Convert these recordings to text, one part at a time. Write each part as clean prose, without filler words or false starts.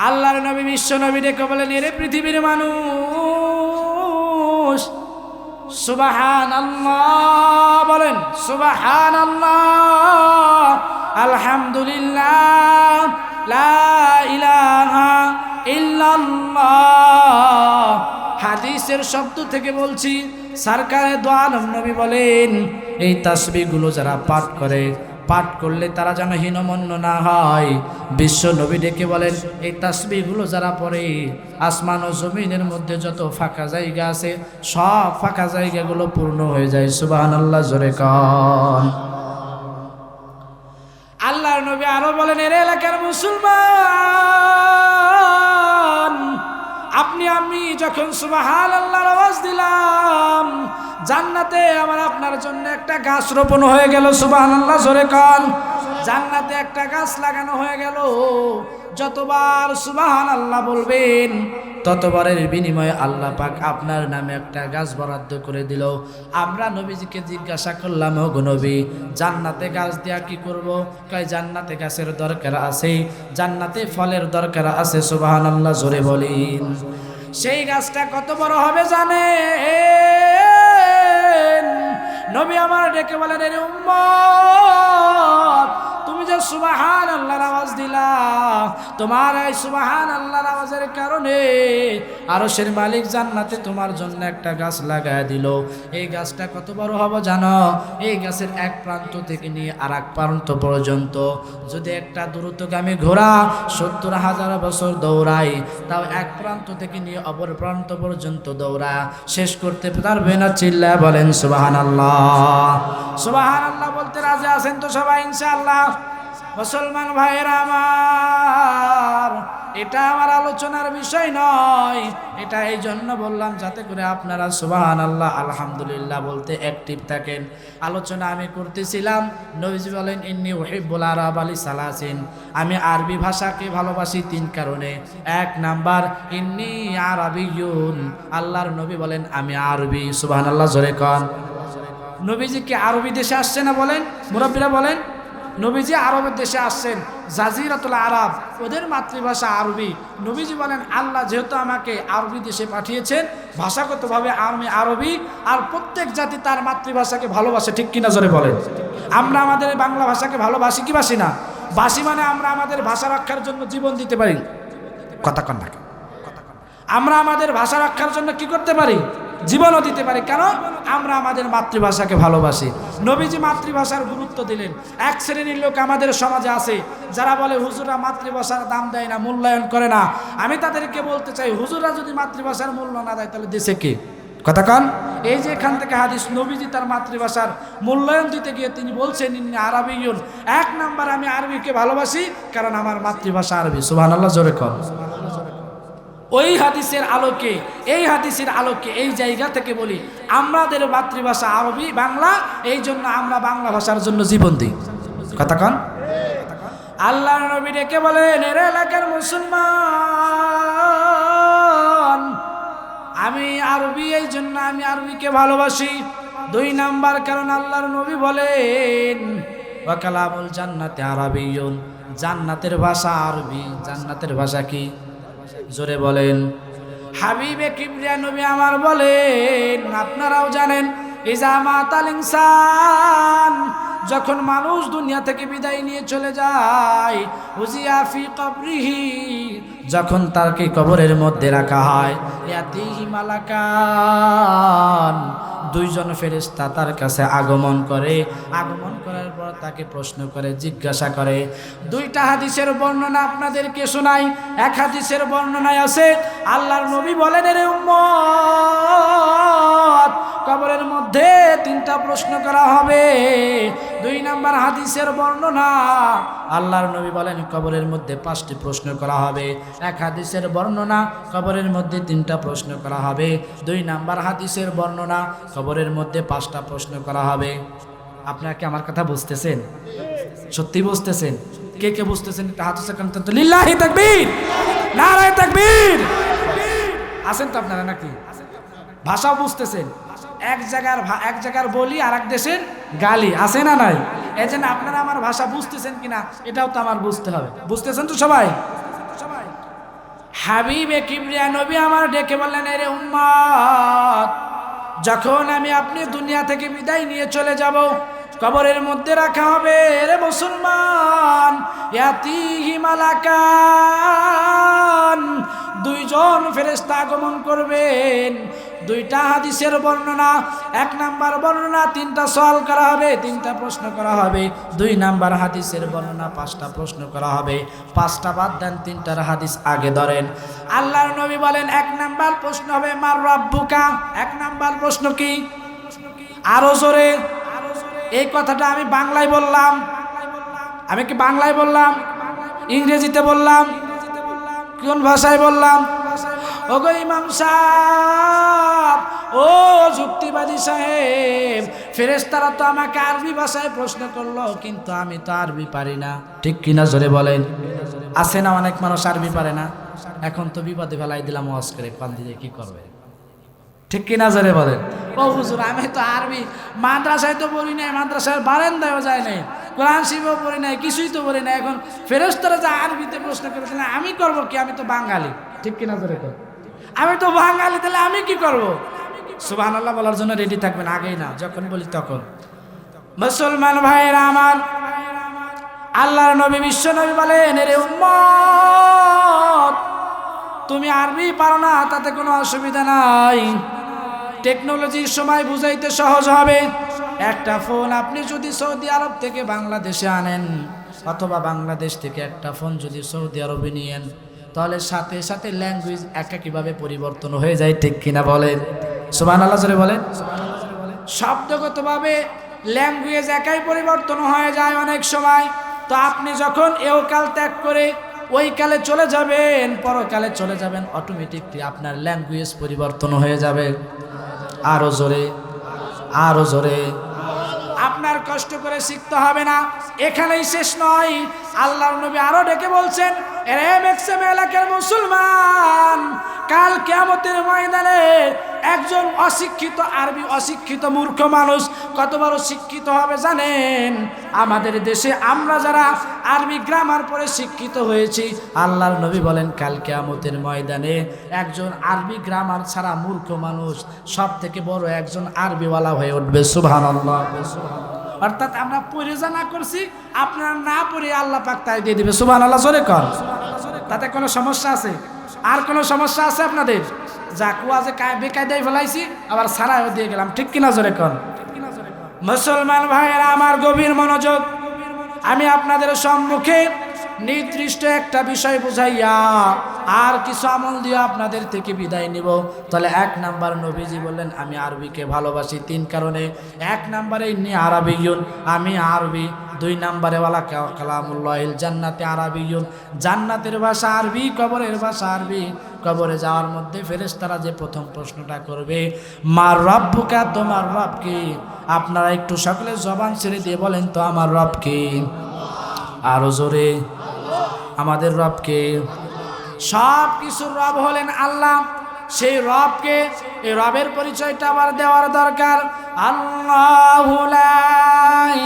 আল্লাহর নবী বিশ্ব নবী ডেকে বলেন, এরে পৃথিবীর মানুষ, সুবহানাল্লাহ বলেন, সুবহানাল্লাহ, আলহামদুলিল্লাহ, লা ইলাহা ইল্লাল্লাহ। হাদিসের শব্দ থেকে বলছি, সরকারে দো আলম নবী বলেন, এই তাসবিহগুলো যারা পাঠ করলে তারা যেন হীনমন্য না হয়। বিশ্ব নবী ডেকে বলেন, এই তাসবিহগুলো যারা পড়ে, আসমান ও জমিনের মধ্যে যত ফাঁকা জায়গা আছে সব ফাঁকা জায়গাগুলো পূর্ণ হয়ে যায়। সুবহানাল্লাহ, জোরে কন। আল্লাহর নবী আরো বলেন, এর এলাকার মুসলমান, আপনি আমি যখন সুবহানাল্লাহর আওয়াজ দিলাম, জান্নাতে আমার আপনার জন্য একটা গাছ রোপণ হয়ে গেল। সুবহানাল্লাহ, জোরে কন। জান্নাতে একটা গাছ লাগানো হয়ে গেল। যতবার সুবহানাল্লাহ বলবেন ততবারের বিনিময়ে আল্লাহ পাক আপনার নামে একটা গাছ বরাদ্দ করে দিল। আমরা নবীজিকে জিজ্ঞাসা করলাম, ও গো নবী, জান্নাতে গাছ দেয়া কি করব? কয়, জান্নাতে গাছের দরকার আছে, জান্নাতে ফলের দরকার আছে। সুবহানাল্লাহ, জোরে বলেন। সেই গাছটা কত বড় হবে জানেন? নবী আমার ডেকে বলেন, এর উম্মত, তুমি যে সুবহানাল্লাহর আওয়াজ দিলা, তোমার এই সুবহানাল্লাহর আওয়াজের কারণে আরশের মালিক জান্নাতে তোমার জন্য একটা গাছ লাগায় দিল। এই গাছটা কত বড় হবে জানো? এই গাছের এক প্রান্ত থেকে নিয়ে আর এক প্রান্ত পর্যন্ত যদি একটা দ্রুতগামী ঘোড়া ৭০,০০০ বছর দৌড়ায়, তাও এক প্রান্ত থেকে নিয়ে অপর প্রান্ত পর্যন্ত দৌড়া শেষ করতে পারবে না। চিল্লায় বলেন সুবহানাল্লাহ। সুবহানাল্লাহ বলতে রাজি আছেন তো সবাই ইনশাআল্লাহ? মুসলমান ভাইয়েরা আমার, এটা আমার আলোচনার বিষয় নয়, এটা এই জন্য বললাম যাতে করে আপনারা সুবহানাল্লাহ আলহামদুলিল্লাহ বলতে অ্যাক্টিভ থাকেন। আলোচনা আমি করতেছিলাম, নবীজি বলেন, ইন্নী উহিব্বুল আরাবা লিসালাসিন, আমি আরবি ভাষাকে ভালোবাসি ৩ কারণে। ১ নাম্বার, ইন্নী আরাবিয়ুন, আল্লাহর নবী বলেন আমি আরবি। সুবহানাল্লাহ, জোরে কন। নবীজি কি আরবি দেশে আসছে না? বলেন, মুরব্বীরা বলেন। নবীজি আরবের দেশে আসছেন, জাজিরাতুল আরব, ওদের মাতৃভাষা আরবি। নবীজি বলেন, আল্লাহ যেহেতু আমাকে আরবি দেশে পাঠিয়েছেন, ভাষাগতভাবে আমি আরবি, আর প্রত্যেক জাতি তার মাতৃভাষাকে ভালোবাসে, ঠিক কিনা জোরে বলেন। আমরা আমাদের বাংলা ভাষাকে ভালোবাসি কি বাসি না? বাসি, মানে আমরা আমাদের ভাষা রক্ষার জন্য জীবন দিতে পারি। কথা কন না? আমরা আমাদের ভাষা রক্ষার জন্য কি করতে পারি? জীবনও দিতে পারি। কেন? আমরা আমাদের মাতৃভাষাকে ভালোবাসি। নবীজি মাতৃভাষার গুরুত্ব দিলেন। এক শ্রেণীর লোক আমাদের সমাজে আছে যারা বলে হুজুররা মাতৃভাষার দাম দেয় না, মূল্যায়ন করে না। আমি তাদেরকে বলতে চাই, হুজুররা যদি মাতৃভাষার মূল্য না দেয় তাহলে দেশে কে? কথা কন। এই যে এখান থেকে হাদিস, নবীজি তার মাতৃভাষার মূল্যায়ন দিতে গিয়ে তিনি বলছেন, ইন্নী আরাবিয়ুন, ১ নাম্বার, আমি আরবিকে ভালোবাসি কারণ আমার মাতৃভাষা আরবি। সুবহানাল্লাহ, জোরে কন। ওই হাদিসের আলোকে, এই হাদিসের আলোকে এই জায়গা থেকে বলি, আমাদের মাতৃভাষা আরবি, বাংলা, এই জন্য আমরা বাংলা ভাষার জন্য জীবন দিই। কথা কন। আল্লাহর নবী ডেকে বলেন, এর এলাকার মুসলমান, আমি আরবি, এই জন্য আমি আরবিকে ভালোবাসি। ২ নাম্বার কারণ, আল্লাহর নবী বলেন, ওয়া কালামুল জান্নাতি আরাবিয়্যুন, জান্নাতের ভাষা আরবি। জান্নাতের ভাষা কি? জোরে বলেন। হাবিবে কিবরিয়া নবী আমার বলেন, আপনারাও জানেন, ইজা মাতাল ইনসান, যখন মানুষ দুনিয়া থেকে বিদায় নিয়ে চলে যায়, উজিয়া ফি কবরিহি, যখন তাকে কবরের মধ্যে রাখা হয়, ইয়াতিহি মালাকান, ২ জন ফেরেশতা তার কাছে আগমন করে। আগমন করার পর তাকে প্রশ্ন করে, জিজ্ঞাসা করে। ২টা হাদিসের বর্ণনা আপনাদেরকে শোনাই। এক হাদিসের বর্ণনায় আছে, আল্লাহর নবী বলেন, এর উম্মত, কবরের মধ্যে 3টা প্রশ্ন করা হবে। ২ নাম্বার হাদিসের বর্ণনা, আল্লাহর নবী বলেন কবরের মধ্যে 5টি প্রশ্ন করা হবে। এক হাদিসের বর্ণনা, কবরের মধ্যে 3টা প্রশ্ন করা হবে। ২ নাম্বার হাদিসের বর্ণনা, কবরের মধ্যে 5টা প্রশ্ন করা হবে। আপনারা কি আমার কথা বুঝতেছেন? সত্যি বুঝতেছেন? কে কে বুঝতেছেন? একটা হাত উঁচু করেন তো। লিল্লাহি তাকবীর, নারায়ে তাকবীর। আছেন তো আপনারা নাকি? ভাষাও বুঝতেছেন? এক জায়গার বলি আর এক দেশের গালি, আছে না নাই? এই জন্য আপনারা আমার ভাষা বুঝতেছেন কিনা এটাও তো আমার বুঝতে হবে। বুঝতেছেন তো সবাই? হাবিবে কিবরিয়া নবী আমার ডেকে বললেন, এরে উম্মত, যখন আমি আপনি দুনিয়া থেকে বিদায় নিয়ে চলে যাব, কবরের মধ্যে রাখা হবে, রে মুসলমান, ইয়াতিহি মালাকান, দুইজন ফেরেশতা আগমন করবেন। দুইটা হাদিসের বর্ণনা, এক নাম্বার বর্ণনা 3টা সওয়াল করা হবে, 3টা প্রশ্ন করা হবে। 2 নাম্বার হাদিসের বর্ণনা 5টা প্রশ্ন করা হবে। 5টা বাদ দেন, 3টার হাদিস আগে ধরেন। আল্লাহর নবী বলেন, 1 নাম্বার প্রশ্ন হবে মার রাব্বুকা। 1 নাম্বার প্রশ্ন কি? আরো জোরে। এই কথাটা আমি বাংলায় বললাম, আমি কি বাংলায় বললাম, ইংরেজিতে বললাম, কোন ভাষায় বললাম? ওগো ইমাম সাহেব, ও যুক্তিবাদী সাহেব, ফেরেশতারা তো আমাকে আরবি ভাষায় প্রশ্ন করলো, কিন্তু আমি তো আরবি পারি না। ঠিক কিনা জোরে বলেন? আছে না অনেক মানুষ আরবি পারে না? এখন তো বিপদে ফেলাই দিলাম ওয়াজ করে, পান দিয়ে কি করবে? ঠিক কিনা জোরে বলেন? ও হুজুর, আমি তো আরবি মাদ্রাসায় তো পড়ি নাই, মাদ্রাসার বারান্দায়ও যায় নাই, কোরআন শিবও পড়ি নাই, কিছুই তো পড়ি নাই। এখন ফেরেশতারা যা আরবিতে প্রশ্ন করেছেন, আমি করব কি? আমি তো বাঙালি। ঠিক কিনা জোরে কর? আমি তো বাঙালি, তাহলে আমি কি করব? সুবহানাল্লাহ বলার জন্য রেডি থাকবেন, আগেই না, যখন বলি তখন। মুসলমান ভাইরা আমার, আল্লাহর নবী বিশ্ব নবী বলেন, এরে উম্মত, তুমি আরবি পারো না, তাতে কোনো অসুবিধা নাই। টেকনোলজির সময় বুঝাইতে সহজ হবে। একটা ফোন আপনি যদি সৌদি আরব থেকে বাংলাদেশে আনেন, অথবা বাংলাদেশ থেকে একটা ফোন যদি সৌদি আরবে নিয়েন, তাহলে সাথে সাথে ল্যাঙ্গুয়েজ একইভাবে পরিবর্তন হয়ে যায়। ঠিক কিনা বলেন? সুবহানাল্লাহ জোরে বলেন। শব্দগতভাবে ল্যাঙ্গুয়েজ একাই পরিবর্তন হয়ে যায় অনেক সময়। তো আপনি যখন এও কাল ত্যাগ করে ওই কালে চলে যাবেন, পরকালে চলে যাবেন, অটোমেটিকলি আপনার ল্যাঙ্গুয়েজ পরিবর্তন হয়ে যাবে। আরো জোরে, আরো জোরে। আপনার কষ্ট করে শিখতে হবে না। এখানেই শেষ নয়, আল্লাহর নবী আরো ডেকে বলছেন, এরে মেক্সিম এলাকার মুসলমান, কাল কিয়ামতের ময়দানে একজন অশিক্ষিত আরবি অশিক্ষিত মূর্খ মানুষ কত বড় শিক্ষিত হবে জানেন? আমাদের দেশে আমরা যারা আরবি গ্রামার পড়ে শিক্ষিত হয়েছি, আল্লাহর নবী বলেন কাল কিয়ামতের ময়দানে একজন আরবি গ্রামার ছাড়া মূর্খ মানুষ সব থেকে বড় একজন আরবিওয়ালা হয়ে উঠবে। সুবহানাল্লাহ। অর্থাৎ আমরা পড়ে জানা করছি, আপনারা না পড়ে আল্লাহ পাক তাই দিয়ে দিবে। সুবহানাল্লাহ জোরে কর। তাতে কোনো সমস্যা আছে? আর কোনো সমস্যা আছে আপনাদের? জাকুয়া যে বেকায়দায় ফেলাইছি, আবার সারাইও দিয়ে গেলাম। ঠিক কিনা জোরে কর? মুসলমান ভাইয়েরা আমার, গভীর মনোযোগ। আমি আপনাদের সম্মুখে নির্দিষ্ট একটা বিষয় বুঝাইয়া আর কিছু আমল দিয়ে আপনাদের থেকে বিদায় নিব। তাহলে 1 নাম্বার নবীজি বললেন, আমি আরবিকে ভালোবাসি 3 কারণে। 1 নাম্বারে ইন্নী আরাবিয়ুন, আমি আরবি। 2 নাম্বারে ওয়ালা কালামুল্লাহিল জান্নাতে আরাবিয়ুন, জান্নাতের ভাষা আরবি, কবরের ভাষা আরবি। কবরে যাওয়ার মধ্যে ফেরেশতারা যে প্রথম প্রশ্নটা করবে, মার রব্বুকা, তোমার রব কি? আপনারা একটু সকলে জবান ছেড়ে দিয়ে বলেন তো, আমার রব কি? আরো জোরে, আমাদের রব কে? সব কিছুর রব হলেন আল্লাহ। সেই রবকে, এই রবের পরিচয়টা আবার দেওয়ার দরকার। আল্লাহু লা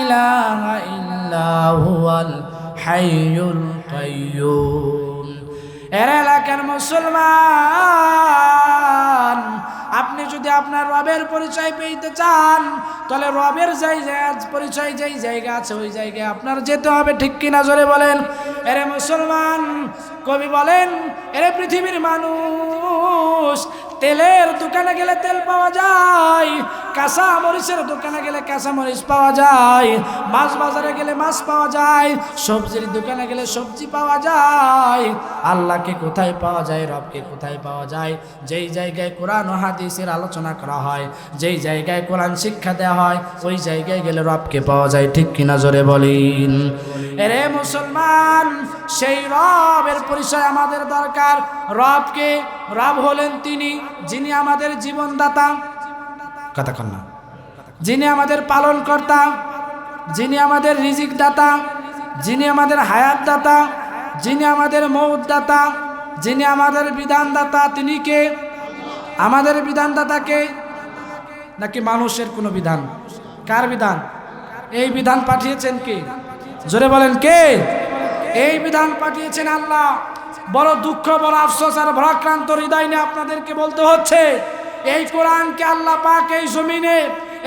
ইলাহা ইল্লা হুয়াল হাইয়ুল কাইয়্যুম। এর এলাকার মুসলমান, আপনি যদি আপনার রবের পরিচয় পেতে চান, তাহলে রবের পরিচয় যেই জায়গা আছে ওই জায়গায় আপনার যেতে হবে। ঠিক কিনা জোরে বলেন? এরে মুসলমান, কবি বলেন, এরে পৃথিবীর মানুষ, তেলের দোকানে গেলে তেল পাওয়া যায়, কাঁচা মরিচের দোকানে গেলে কাঁচা মরিচ পাওয়া যায়, মাছ বাজারে গেলে মাছ পাওয়া যায়, সবজির দোকানে গেলে সবজি পাওয়া যায়। আল্লাহকে কোথায় পাওয়া যায়? রবকে কোথায় পাওয়া যায়? যেই জায়গায় কোরআন ও হাদিসের আলোচনা করা হয়, যেই জায়গায় কোরআন শিক্ষা দেওয়া হয়, ওই জায়গায় গেলে রবকে পাওয়া যায়। ঠিক কিনা জোরে বলেন? এরে মুসলমান, সেই রবের পরিচয় আমাদের দরকার। রবকে, রব হলেন তিনি যিনি আমাদের জীবনদাতা, কথা কন না, যিনি আমাদের পালন কর্তা, যিনি আমাদের রিজিক দাতা, যিনি আমাদের হায়াত দাতা, যিনি আমাদের মৌত দাতা, যিনি আমাদের বিধান দাতা। তিনি কে? আমাদের বিধানদাতা কে? নাকি মানুষের কোনো বিধান? কার বিধান? এই বিধান পাঠিয়েছেন কে? জোরে বলেন কে? এই বিধান পাঠিয়েছেন আল্লাহ। বড় দুঃখ, বড় আফসোস আর ভারাক্রান্ত হৃদয় নিয়ে আপনাদেরকে বলতে হচ্ছে, এই কোরআনকে আল্লাহ পাক এই জমিনে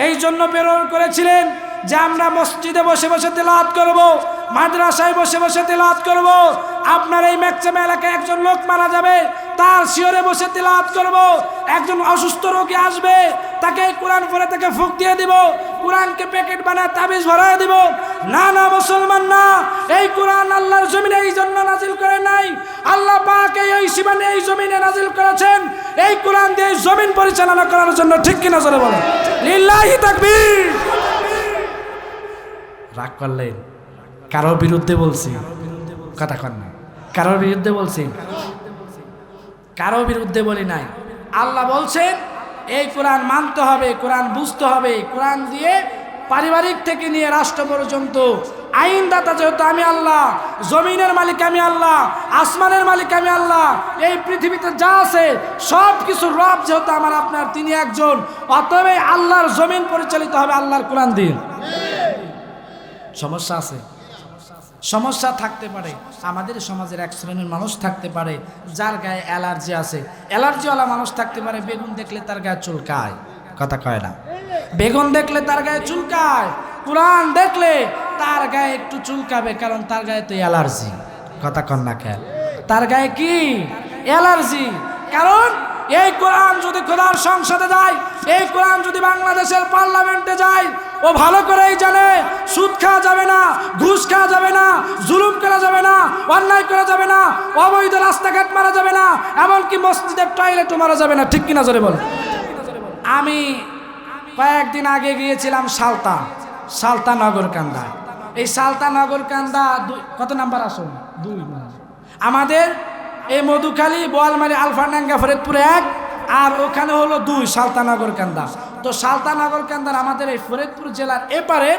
এই জন্য প্রেরণ করেছিলেন যে আমরা মসজিদে বসে বসে তেলাওয়াত করব, মাদ্রাসায় বসে বসে তেলাওয়াত করব। আপনার এই ম্যাকসেমা এলাকায় একজন লোক মারা যাবে, তার শিয়রে বসে তেলাওয়াত করব। একজন অসুস্থ রোগী আসবে, তাকে কোরআন পড়ে তাকে ফুঁক দিয়ে দিব, কোরআনকে প্যাকেট বানায় তাবিজ ভরায় দিব। না না মুসলমান না, এই কোরআন আল্লাহর জমিনে এই জন্য নাজিল করে নাই। আল্লাহ পাক এই সীমানে এই জমিনে নাজিল করেছেন এই কোরআন দিয়ে জমিন পরিচালনা করার জন্য। ঠিক কিনা জোরে বলেন লিল্লাহি তাকবীর। রাগ করলেন? কারোর বিরুদ্ধে বলছি? কথা কন না। কারোর বিরুদ্ধে বলছি? কারো বিরুদ্ধে বলি নাই। আল্লাহ বলছেন এই কোরআন মানতে হবে, কোরআন বুঝতে হবে। কোরআন দিয়ে পারিবারিক থেকে নিয়ে রাষ্ট্র পর্যন্ত আইনদাতা যেহেতু আমি আল্লাহ, জমিনের মালিক আমি আল্লাহ, আসমানের মালিক আমি আল্লাহ, এই পৃথিবীতে যা আছে সব কিছু রব যেহেতু আমার আপনার, তিনি একজন। অতএব আল্লাহর জমিন পরিচালিত হবে আল্লাহর কোরআন দিয়ে। সমস্যা আছে? সমস্যা থাকতে পারে। আমাদের সমাজের এক শ্রেণীর মানুষ থাকতে পারে যার গায়ে অ্যালার্জি আছে, অ্যালার্জিওয়ালা মানুষ থাকতে পারে, বেগুন দেখলে তার গায়ে চুলকায়। কথা কয় না? বেগুন দেখলে তার গায়ে চুলকায়, কোরআন দেখলে তার গায়ে একটু চুলকাবে, কারণ তার গায়ে তো অ্যালার্জি। কথা কন না? খেয়াল, তার গায়ে কি অ্যালার্জি? কারণ এই কোরআন যদি খোদার সংসদে যায়, এই কোরআন যদি বাংলাদেশের পার্লামেন্টে যায়, ও ভালো করেই জানে সুদ খাওয়া যাবে না, ঘুষ খাওয়া যাবে না, জুলুম করা যাবে না, অন্যায় করা যাবে না, অবৈধ রাস্তাঘাট মারা যাবে না, এমনকি মসজিদের টয়লেটও মারা যাবে না। ঠিক কিনা জোরে বলেন? আমি কয়েকদিন আগে গিয়েছিলাম সালতা নগরকান্দা। এই সালতা নগরকান্দা কত নাম্বার আসন? 2। আমাদের এই মধুখালী, বোয়ালমারি, আলফাডাঙ্গা, ফরিদপুর 1, আর ওখানে হলো 2 সালতা নগরকান্দা। তো সালতা নগরকান্দার আমাদের এই ফরিদপুর জেলার এপারে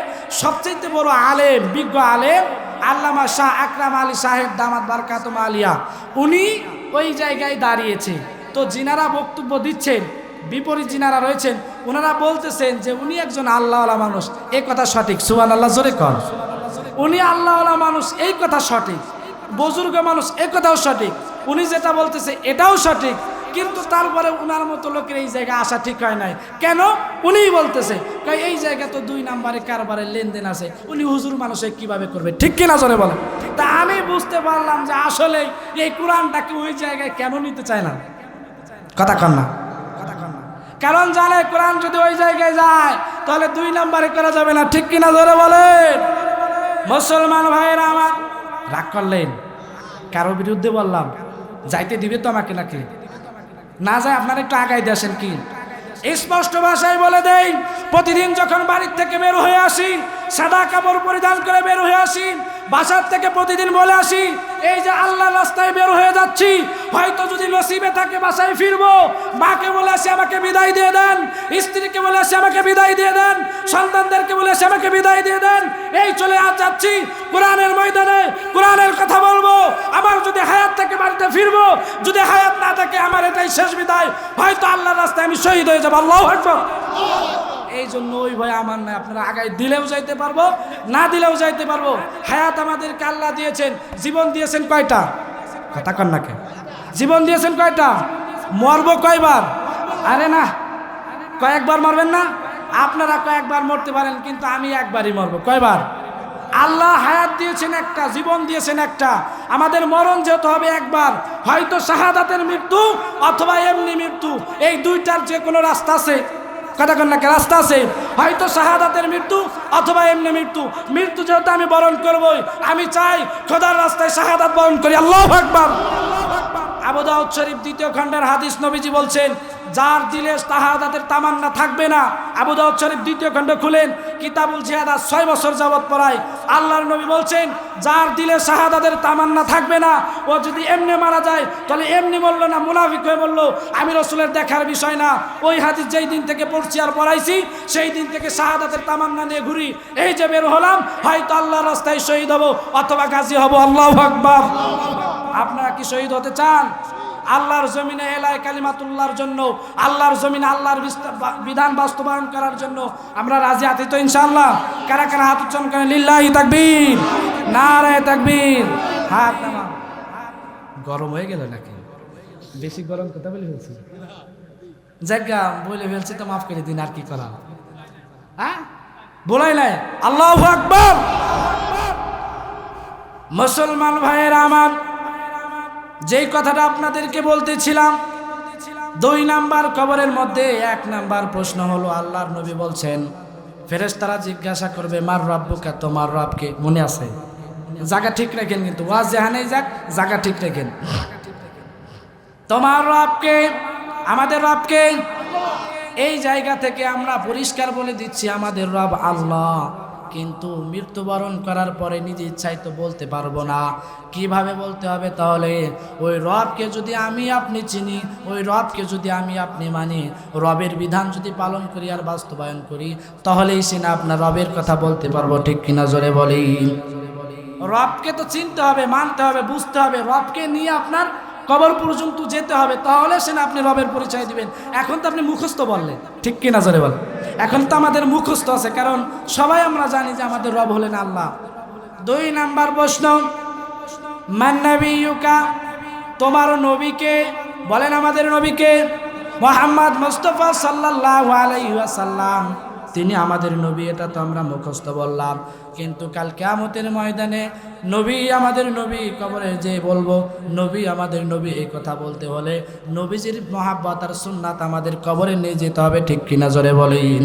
সবচেয়ে বড় আলেম, বিজ্ঞ আলেম আল্লামা শাহ আকরাম আলী সাহেব দামাত বারকাতুম আলিয়া, উনি ওই জায়গায় দাঁড়িয়েছে। তো যিনারা বক্তব্য দিচ্ছেন, বিপরীত যিনারা রয়েছেন, ওনারা বলতেছেন যে উনি একজন আল্লাহওয়ালা মানুষ। এই কথা সঠিক, সুবহানাল্লাহ জোরে কর। উনি আল্লাহওয়ালা মানুষ, এই কথা সঠিক। বুজুর্গ মানুষ, এই কথাও সঠিক। উনি যেটা বলতেছে এটাও সঠিক, কিন্তু তারপরে উনার মতো লোকের এই জায়গায় আসা ঠিক হয় নাই। কেন? উনিই বলতেছে এই জায়গা তো 2 নাম্বারে কারবারের লেনদেন আছে, উনি হুজুর মানুষে কিভাবে করবে? ঠিক কিনা জোরে বলে? তা আমি বুঝতে পারলাম যে আসলে এই কোরআনটাকে ওই জায়গায় কেন নিতে চায় না। কথা কন না? কারণ জানে কোরআন যদি ওই জায়গায় যায় তাহলে 2 নাম্বারে করা যাবে না। ঠিক কিনা জোরে বলেন? মুসলমান ভাইয়েরা আমার, রাগ করলেন? কারো বিরুদ্ধে বললাম? যাইতে দিবে তো আমাকে নাকি? না যায় আপনারা একটু আগাই দিয়ে আসেন। কি স্পষ্ট ভাষায় বলে দেই, প্রতিদিন যখন বাড়ির থেকে বের হয়ে আসি, সাদা কাপড় পরিধান করে বের হয়ে আসি, বাসার থেকে প্রতিদিন বলে আসি এই যে আল্লাহর রাস্তায় বের হয়ে যাচ্ছি, হয়তো যদি নসিবে থাকে বাসায় ফিরবো, মাকে বলে আসি আমাকে বিদায় দিয়ে দেন, স্ত্রীকে বলে আসি আমাকে বিদায় দিয়ে দেন, সন্তানদেরকে বলে আসি আমাকে বিদায় দিয়ে দেন। এই চলে যাচ্ছি কোরআনের ময়দানে, কোরআনের কথা বলবো। আমার যদি হায়াত থাকে বাড়িতে ফিরবো, যদি হায়াত না থাকে আমার এটাই শেষ বিদায়, হয়তো আল্লাহর রাস্তায় আমি শহীদ হয়ে যাবো। আল্লাহু আকবার। এই জন্য ওই ভয় আমার নয়। আপনারা আগায় দিলেও যাইতে পারবো, না দিলেও যাইতে পারবো। হায়াত আমাদেরকে আল্লাহ দিয়েছেন, জীবন দিয়েছেন কয়টা? কথা কন না কে? জীবন দিয়েছেন কয়টা? মরবো কয়বার? আরে না, কয়েকবার মরবেন না? আপনারা কয়েকবার মরতে পারেন, কিন্তু আমি একবারই মরবো। কয়বার? আল্লাহ হায়াত দিয়েছেন একটা, জীবন দিয়েছেন একটা। আমাদের মরণ যেতে হবে একবার, হয়তো শাহাদাতের মৃত্যু অথবা এমনি মৃত্যু, এই দুইটার যে কোনো রাস্তা আছে। কথা কন না কে? রাস্তা আছে। হয়তো শাহাদাতের মৃত্যু অথবা এমনি মৃত্যু। মৃত্যু যেহেতু আমি বরণ করবই, আমি চাই খোদার রাস্তায় শাহাদাত বরণ করি। আল্লাহু আকবার। আবু দাউদ শরীফ 2য় খণ্ডের হাদিস, নবীজি বলছেন যার দিলে শাহাদাতের তামান্না থাকবে না। আবু দাউদ শরীফ 2য় খণ্ড খুলেন, কিতাবুল জিহাদ 6 বছর যাবত পড়ায়। আল্লাহর নবী বলছেন যার দিলে শাহাদাতের তামান্না থাকবে না, ও যদি এমনি মারা যায় তাহলে এমনি বললো না, মুনাফিক হয়ে বললো আমি রসুলের দেখার বিষয় না। ওই হাদিস যেই দিন থেকে পড়ছি আর পড়াইছি, সেই দিন থেকে শাহাদাতের তামান্না নিয়ে ঘুরি। এই যে বের হলাম, হয়তো আল্লাহর রাস্তায় শহীদ হব অথবা গাজী হব। আল্লাহু আকবার। আপনারা কি শহীদ হতে চান? আল্লাহর জমিনে এলায় কালিমাতুল্লাহর জন্য, আল্লাহর জমিনে আল্লাহর বিধান বাস্তবায়ন করার জন্য আমরা রাজি আছি তো ইনশাআল্লাহ? কারা কারা হাত উচ্চারণ করেন? লিল্লাহি তাকবীর, নারায়ে তাকবীর। হাত নামান। গরম হয়ে গেল নাকি? বেশি গরম কথা বলে ফেলছি, জায়গা বলে ফেলছি তো মাফ করে দিন, আর কি করা। হ্যাঁ বলাই নাই। আল্লাহু আকবার। মুসলমান ভাইয়েরা আমার, যেই কথাটা আপনাদেরকে বলতেছিলাম, 2 নাম্বার কবরের মধ্যে 1 নাম্বার প্রশ্ন হলো, আল্লাহর নবী বলছেন ফেরেশতারা জিজ্ঞাসা করবে মার রব্বুকা, তোমার রবকে। মনে আছে? জায়গা ঠিক রাখেন, কিন্তু ওয়াজ যেখানেই যাক জায়গা ঠিক রাখেন। তোমার রবকে, আমাদের রবকে। এই জায়গা থেকে আমরা পরিষ্কার বলে দিচ্ছি আমাদের রব আল্লাহ, কিন্তু মৃত্যুবরণ করার পরে নিজে ইচ্ছাই তো বলতে পারবো না। কিভাবে বলতে হবে তাহলে? ওই রবকে যদি আমি আপনি চিনি, ওই রবকে যদি আমি আপনি মানি, রবের বিধান যদি পালন করি আর বাস্তবায়ন করি, তাহলেই সে না আপনার রবের কথা বলতে পারবো। ঠিক কিনা জোরে বলি? রবকে তো চিনতে হবে, মানতে হবে, বুঝতে হবে। রবকে নিয়ে আপনার কবর পর্যন্ত যেতে হবে, তাহলে সে না আপনি রবের পরিচয় দিবেন। এখন তো আপনি মুখস্থ বললেন, ঠিক কি না জোরে বল? এখন তো আমাদের মুখস্থ আছে, কারণ সবাই আমরা জানি যে আমাদের রব হলেন আল্লাহ। 2 নাম্বার প্রশ্ন, মান নবিয়ুকা, তোমার নবীকে। বলেন আমাদের নবীকে। মুহাম্মদ মুস্তাফা সাল্লাল্লাহু আলাইহি ওয়াসাল্লাম, তিনি আমাদের নবী। এটা তো আমরা মুখস্থ বললাম, কিন্তু কাল কিয়ামতের ময়দানে নবী আমাদের নবী, কবরে যে বলবো নবী আমাদের নবী, এই কথা বলতে হলে নবীজির মহাব্বত আর সুন্নাত আমাদের কবরে নিয়ে যেতে হবে। ঠিক কিনা জোরে বলেন?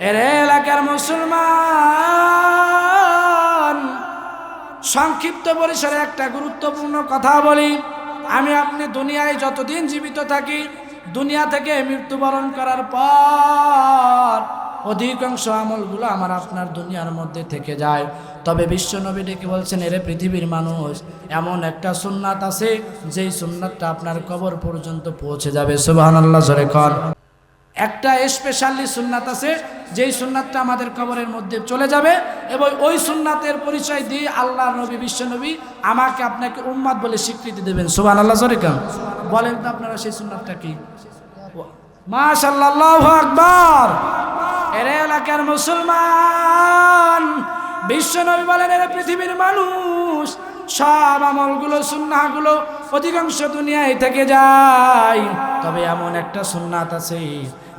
এর এলাকার মুসলমান, সংক্ষিপ্ত পরিসরে একটা গুরুত্বপূর্ণ কথা বলি। আমি আপনি দুনিয়ায় যতদিন জীবিত থাকি, দুনিয়া থেকে মৃত্যুবরণ করার পর অধিকাংশ আমলগুলো আমার আপনার দুনিয়ার মধ্যে থেকে যায়। তবে বিশ্ব নবী ডেকে বলছেন, এরে পৃথিবীর মানুষ, এমন একটা সুন্নাত আছে যেই সুন্নাতটা আপনার কবর পর্যন্ত পৌঁছে যাবে। সুবহানাল্লাহ জোরে কর। একটা স্পেশালি সুন্নাত আছে যেই সুন্নাতটা আমাদের কবরের মধ্যে চলে যাবে, এবং ওই সুন্নাতের পরিচয় দিয়ে আল্লাহ নবী, বিশ্ব নবী আমাকে আপনাকে উম্মত বলে স্বীকৃতি দেবেন। সুবহানাল্লাহ জোরে কর। বলেন তো আপনারা সেই সুন্নাতটা কি? মাশাআল্লাহ, আল্লাহু আকবার। এর এলাকার মুসলমান, বিশ্ব নবী বলেন, এর পৃথিবীর মানুষ, সব আমলগুলো সুন্নাহগুলো অধিকাংশ দুনিয়ায় থেকে যায়, তবে এমন একটা সুন্নাত আছে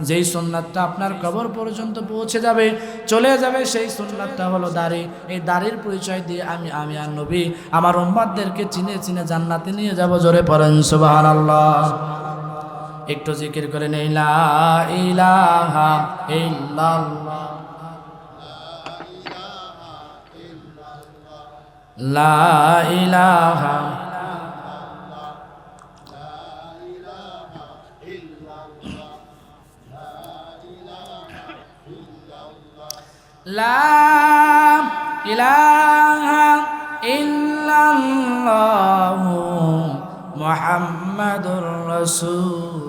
যেই সুন্নাতটা আপনার কবর পর্যন্ত পৌঁছে যাবে, চলে যাবে। সেই সুন্নাতটা হলো দাড়ি। এই দাড়ির পরিচয় দিয়ে আমি আর নবী আমার উম্মতদেরকে চিনে চিনে জান্নাতে নিয়ে যাব। জোরে পড়েন সুবহানাল্লাহ। একটু জিকির করে নেই, লা ইলাহা ইল্লাল্লাহ, লা ইলাহা, লা ইলাহা ইল্লাল্লাহ মুহাম্মাদুর রাসূলুল্লাহ।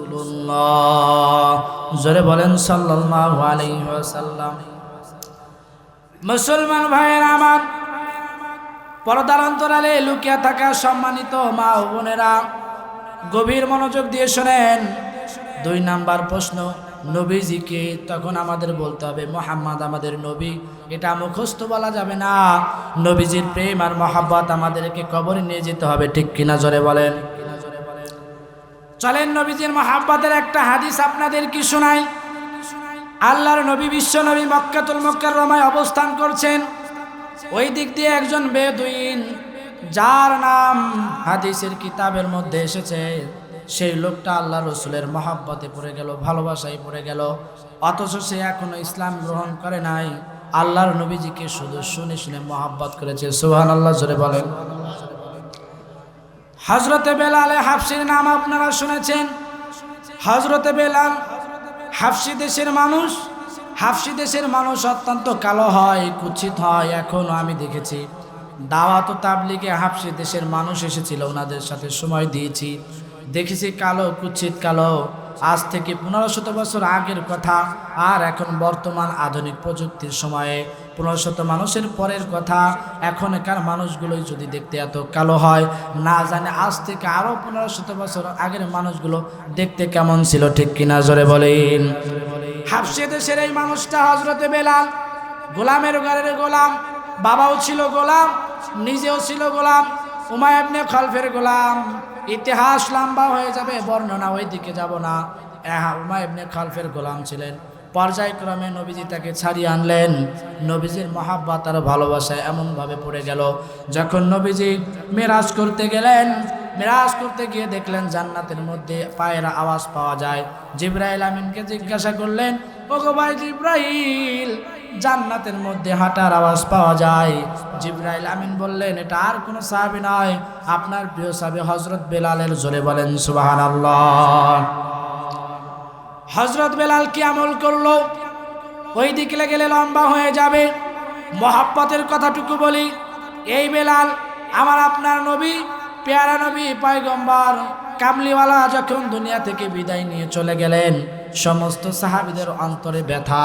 জোরে বলেন সাল্লাল্লাহু আলাইহি ওয়াসাল্লাম। মুসলমান ভাইয়েরা আমার, পর্দার অন্তরালে লুকিয়ে থাকা সম্মানিত মা ও বোনেরা, গভীর মনোযোগ দিয়ে শোনেন। 2 নাম্বার প্রশ্ন, নবীজিকে তখন আমাদের বলতে হবে মুহাম্মদ আমাদের নবী। এটা মুখস্থ বলা যাবে না। নবীজির প্রেম আর মহব্বত আমাদেরকে কবরে নিয়ে যেতে হবে। ঠিক কিনা জোরে বলেন? চলেন নবীজির মহব্বতের একটা হাদিস আপনাদের কি শোনাই। আল্লাহর নবী, বিশ্ব নবী মক্কাতুল মুকাররমায় অবস্থান করছেন। ওই দিক দিয়ে একজন বেদুইন, যার নাম হাদিসের কিতাবের মধ্যে এসেছে, সেই লোকটা আল্লাহ রসুলের মহব্বতে পড়ে গেল, ভালোবাসায় পড়ে গেল, অথচ সে এখনো ইসলাম গ্রহণ করে নাই। আল্লাহর নবীজিকে শুধু শুনে শুনে মহব্বত করেছে। সুবহানাল্লাহ জোরে বলেন। হযরতে বেলাল হাবশীর নাম আপনারা শুনেছেন। হযরতে বেলাল হাবশী দেশের মানুষ। হাবশী দেশের মানুষ অত্যন্ত কালো হয়, কুৎসিত হয়। এখনো আমি দেখেছি দাওয়াত ও তাবলীগে হাবশী দেশের মানুষ এসেছিল, ওনাদের সাথে সময় দিয়েছি, দেখেছি কালো, কুৎসিত কালো। আজ থেকে 1500 বছর আগের কথা, আর এখন বর্তমান আধুনিক প্রযুক্তির সময়ে 1500 মানুষের পরের কথা। এখনকার মানুষগুলোই যদি দেখতে এত কালো হয়, না জানে আজ থেকে আরো 1500 বছর আগের মানুষগুলো দেখতে কেমন ছিল। ঠিক কিনা জোরে বলেন? হাবশী দেশের এই মানুষটা হযরতে বেলাল, গোলামের ঘরের গোলাম, বাবাও ছিল গোলাম, নিজেও ছিল গোলাম। উমাইয়া ইবনে খালফের গোলাম। ইতিহাস লম্বা হয়ে যাবে, বর্ণনা ওই দিকে যাব না। হ্যাঁ, উমাইয়া ইবনে খালফের গোলাম ছিলেন। পর্যায়ক্রমে নবীজি তাকে ছাড়িয়ে আনলেন। নবীজির মহাব্বত আর ভালোবাসায় এমনভাবে পড়ে গেল, যখন নবীজি মেরাজ করতে গেলেন, মেরাজ করতে গিয়ে দেখলেন জান্নাতের মধ্যে পায়ের আওয়াজ পাওয়া যায়। জিবরাইল আমিনকে জিজ্ঞাসা করলেন, ওগো ভাই জিবরাইল, জান্নাতের মধ্যে হাঁটার আওয়াজ পাওয়া যায়। জিবরাইল আমিন বললেন, এটা আর কোনো সাহাবী নয়, আপনার প্রিয় সাহাবী হযরত বেলালের। জোরে বলেন সুবহানাল্লাহ। হযরত বেলাল কি আমল করলো, ওই দিকে গেলে লম্বা হয়ে যাবে। মহাব্বতের কথাটুকু বলি, এই বেলাল আমার আপনার নবী, পেয়ারা নবী, পয়গম্বর কামলিওয়ালা যখন দুনিয়া থেকে বিদায় নিয়ে চলে গেলেন, সমস্ত সাহাবীদের অন্তরে ব্যথা।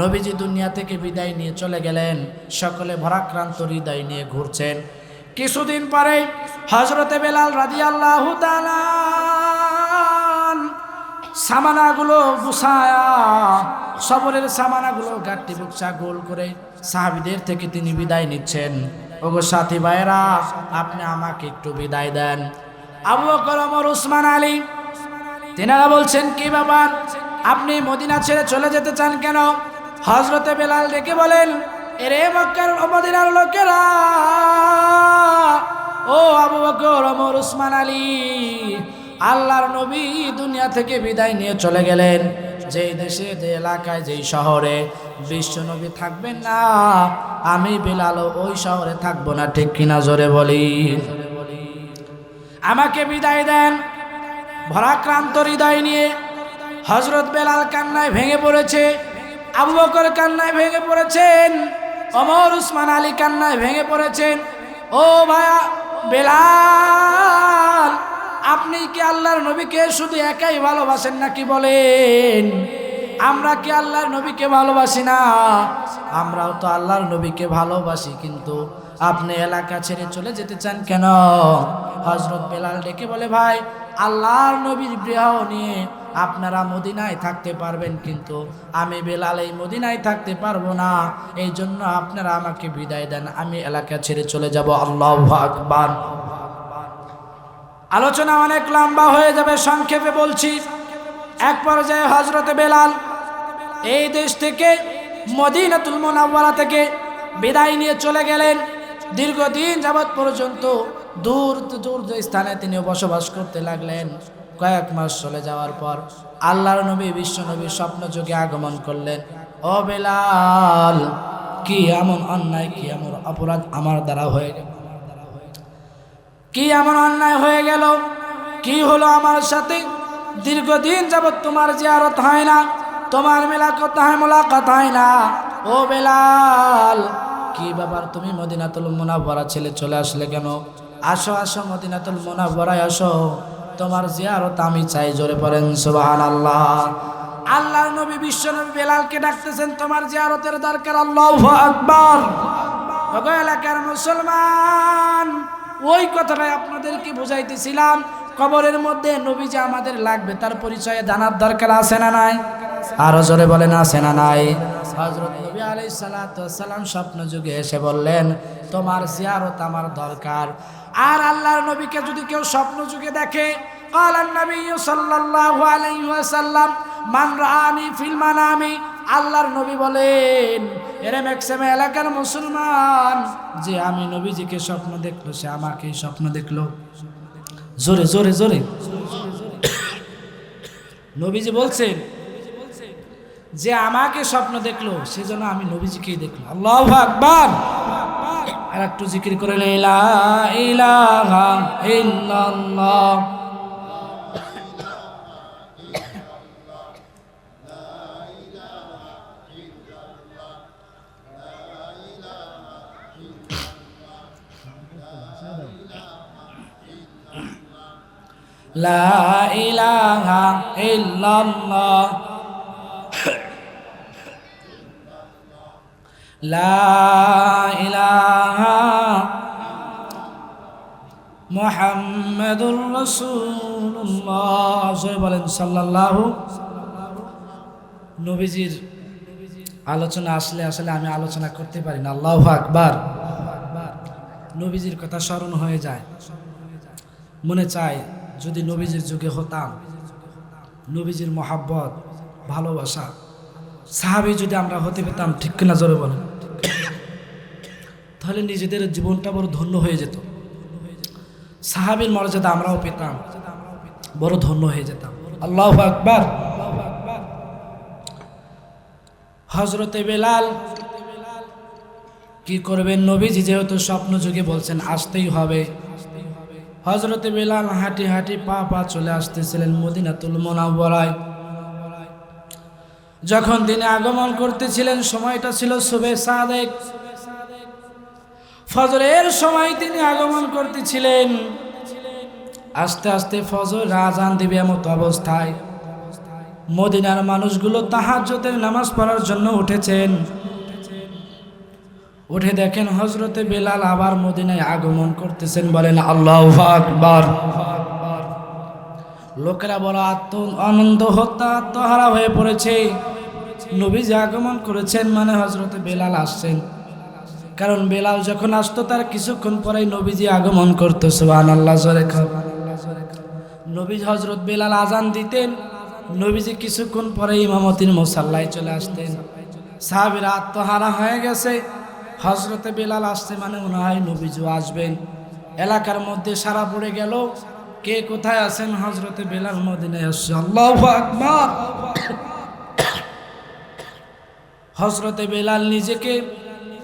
নবীজি দুনিয়া থেকে বিদায় নিয়ে চলে গেলেন, সকলে ভরাক্রান্ত হৃদয় নিয়ে ঘুরছেন। কিছুদিন পরে হযরতে বেলাল রাদিয়াল্লাহু তাআলা সামানাগুলো গুছায়া, সবরের সামানাগুলো গাট্টি বুকসা গোল করে সাহাবীদের থেকে তিনি বিদায় নিচ্ছেন। ওগো সাথী ভাইরা, আপনি আমাকে একটু বিদায় দেন। আবু বকর, ওমর, উসমান, আলী তেনারা বলছেন, কি ব্যাপার, আপনি মদিনা ছেড়ে চলে যেতে চান কেন? হযরতে বেলাল ডেকে বলেন, এরে মক্কার ও মদিনার লোকেরা, ও আবু বকর, ওমর, উসমান, আলী, আল্লাহর নবী দুনিয়া থেকে বিদায় নিয়ে চলে গেলেন। যেই দেশে, যে এলাকায়, যেই শহরে বিশ্ব নবী থাকবেন না, আমি বেলাল ওই শহরে থাকবো না। ঠিক কিনা জোরে বলি? আমাকে বিদায় দেন। ভরাক্রান্ত হৃদয় নিয়ে হযরত বেলাল কান্নায় ভেঙে পড়েছে, আবু বকর কান্নায় ভেঙে পড়েছেন, ওমর, উসমান, আলী কান্নায় ভেঙে পড়েছেন। ও ভাইয়া বেলাল, আপনি কি আল্লাহর নবীকে শুধু একাই ভালোবাসেন নাকি বলেন? আমরা কি আল্লাহর নবীকে ভালোবাসি না? আমরাও তো আল্লাহর নবীকে ভালোবাসি, কিন্তু আপনি এলাকা ছেড়ে চলে যেতে চান কেন? হযরত বেলাল ডেকে বলে, ভাই, আল্লাহর নবীর বিবাহ নিয়ে আপনারা মদিনায় থাকতে পারবেন, কিন্তু আমি বেলাল এই মদিনায় থাকতে পারবো না। এই জন্য আপনারা আমাকে বিদায় দেন, আমি এলাকা ছেড়ে চলে যাব। আল্লাহু আকবার। আলোচনা অনেক লম্বা হয়ে যাবে, সংক্ষেপে বলছি। এক পর্যায়ে হযরতে বেলাল এই দেশ থেকে, মদিনাতুল মুনাওয়ারা থেকে বিদায় নিয়ে চলে গেলেন। দীর্ঘদিন যাবৎ পর্যন্ত দূর দূর স্থানে তিনি বসবাস করতে লাগলেন। কয়েক মাস চলে যাওয়ার পর আল্লাহর নবী, বিশ্ব নবী স্বপ্ন যোগে আগমন করলেন। ও বেলাল, কি এমন অন্যায়, কি এমন অপরাধ আমার দ্বারা হয়ে গেল? কি এমন অন্যায় হয়ে গেল? কি হলো আমার সাথে? দীর্ঘদিন যাবৎ তোমার জিয়ারত হয় না, তোমার মোলাকাত হয় না। ও বেলাল, কি ব্যাপার, তুমি মদিনাতুল মুনাওয়ারা ছেড়ে চলে আসলে কেন? আসো আসো, মদিনাতুল মুনাওয়ারায় আসো, তোমার জিয়ারত আমি চাই। জোরে পড়েন সুবহানাল্লাহ। আল্লাহর নবী, বিশ্ব নবী বেলালকে ডাকতেছেন, তোমার জিয়ারতের দরকার। আল্লাহু আকবার। ওগো এলাকার মুসলমান, ওই কথাটাই আপনাদেরকে বুঝাইতেছিলাম। কবরের মধ্যে নবীজি আমাদের লাগবে, তার পরিচয়ে জানার দরকার আছে না নাই? আরো জোরে বলেন, আছে না নাই? হযরত নবী আলাইহিস সালাতু ওয়াস সালাম স্বপ্ন যুগে এসে বললেন, তোমার জিয়ারত আমার দরকার। আর আল্লাহর নবীকে যদি কেউ স্বপ্ন যুগে দেখে, ক্বালান নবী সাল্লাল্লাহু আলাইহি ওয়াসাল্লাম, মান রাআনি ফিল মানামি, আল্লাহর নবী বলেন, এরে ম্যাক্সিমাম এলাকার মুসলমান, যে আমি নবীজিকে স্বপ্ন দেখলো, সে আমাকেই স্বপ্ন দেখলো। জোরে জোরে জোরে। নবীজি বলছেন, যে আমাকে স্বপ্ন দেখলো, সেজন্য আমি নবীজিকেই দেখলো। আল্লাহু আকবার। আর একটু জিকির করে, লা ইলাহা ইল্লাল্লাহ। লা ইলাহা ইল্লাল্লাহ, লা ইলাহা মুহাম্মাদুর রাসূলুল্লাহ। জয় বলেন সাল্লাল্লাহু। নবীজির আলোচনা আসলে আমি আলোচনা করতে পারি না। আল্লাহু আকবার। নবীজির কথা স্মরণ হয়ে যায়, মনে চায় যদি নবীজির যুগে হতাম, নবীজির মহাব্বত ভালোবাসা সাহাবী যদি আমরা হতে পেতাম, ঠিক কিনা জোরে বলেন, তাহলে নিজেদের জীবনটা বড় ধন্য হয়ে যেত। সাহাবীর মর্যাদা আমরাও পেতাম, বড় ধন্য হয়ে যেতাম। আল্লাহু আকবার। হযরতে বেলাল কি করবেন, নবীজি যেহেতু স্বপ্ন যুগে বলছেন আসতেই হবে, হযরতে বেলাল হাঁটি হাঁটি পা পা চলে আসতেছিলেন মদিনাতুল মুনাওয়ারায়। যখন তিনি আগমন করতেছিলেন সময়টা ছিল সুবহে সাদেক, ফজরের সময় তিনি আগমন করতেছিলেন। আস্তে আস্তে ফজর আযান দিবে এমত অবস্থায় মদিনার মানুষগুলো তাহাজ্জুদের নামাজ পড়ার জন্য উঠেছেন। উঠে দেখেন হযরতে বেলাল আবার মদিনায় আগমন করতেছেন। বলেন আল্লাহু আকবার। লোকেরা বড় আনন্দ হত্যা আত্মহারা হয়ে পড়েছে, নবীজি আগমন করেছেন মানে হযরতে বেলাল আসছেন। কারণ বেলাল যখন আসতো তার কিছুক্ষণ পরেই নবীজি আগমন করতো। সুবহানাল্লাহ জোরে খাও। নবী হযরত বেলাল আজান দিতেন, নবীজি কিছুক্ষণ পরে ইমামতির মুসাল্লায় চলে আসতেন। সাহাবীরা আত্মহারা হয়ে গেছে, হযরতে বেলাল আসছে মানে মনে হয় নবীজি আসবেন। এলাকার মধ্যে সারা পড়ে গেল, কে কোথায় আছেন? হযরতে বেলাল মদিনায় আসছে। আল্লাহু আকবার। হযরতে বেলাল নিজেকে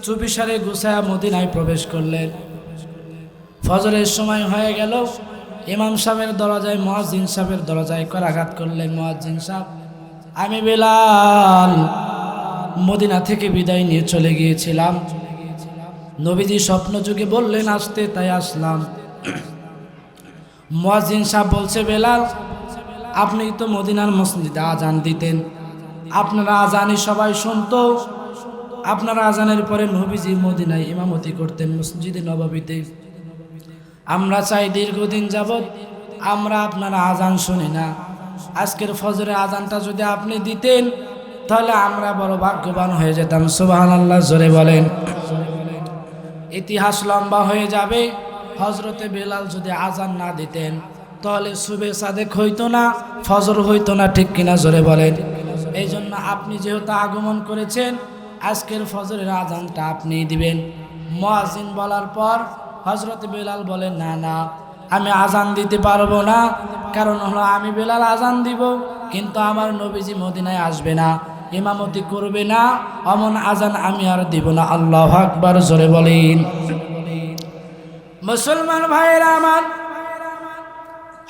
চুপিসারে গুছায়া মদিনায় প্রবেশ করলেন। ফজরের সময় হয়ে গেল, ইমাম সাহেবের দরজায়, মুয়াজ্জিন সাহেবের দরজায় করাঘাত করলেন। মুয়াজ্জিন সাহেব, আমি বেলাল মদিনা থেকে বিদায় নিয়ে চলে গিয়েছিলাম, নবীজি স্বপ্ন যুগে বললেন আসতে, তাই আসলাম। মুয়াজ্জিন সাহেব বলছে, বেলাল আপনি তো মদিনার মসজিদে আজান দিতেন, আপনারা আজানই সবাই শুনতো, আপনারা আজানের পরে নবীজি মদিনায় ইমামতি করতেন মসজিদে নববীতে। আমরা চাই দীর্ঘদিন যাবৎ আমরা আপনারা আজান শুনি না, আজকের ফজরে আজানটা যদি আপনি দিতেন তাহলে আমরা বড় ভাগ্যবান হয়ে যেতাম। সুবহানাল্লাহ জোরে বলেন। ইতিহাস লম্বা হয়ে যাবে, হযরতে বেলাল যদি আজান না দিতেন তাহলে সুবহে সাদেক হইতো না, ফজর হইতো না, ঠিক কিনা জোরে বলেন। এই জন্য আপনি যেহেতু আগমন করেছেন, আজকের ফজরের আজানটা আপনি দিবেন। মুয়াজ্জিন বলার পর হযরতে বেলাল বলেন, না না আমি আজান দিতে পারবো না, কারণ হলো আমি বেলাল আজান দিব কিন্তু আমার নবীজি মদিনায় আসবে না, ইমামতি করবে না, অমন আজান আমি আর দিব না। আল্লাহু আকবার জোরে বলেন। মুসলমান ভাইরা আমার,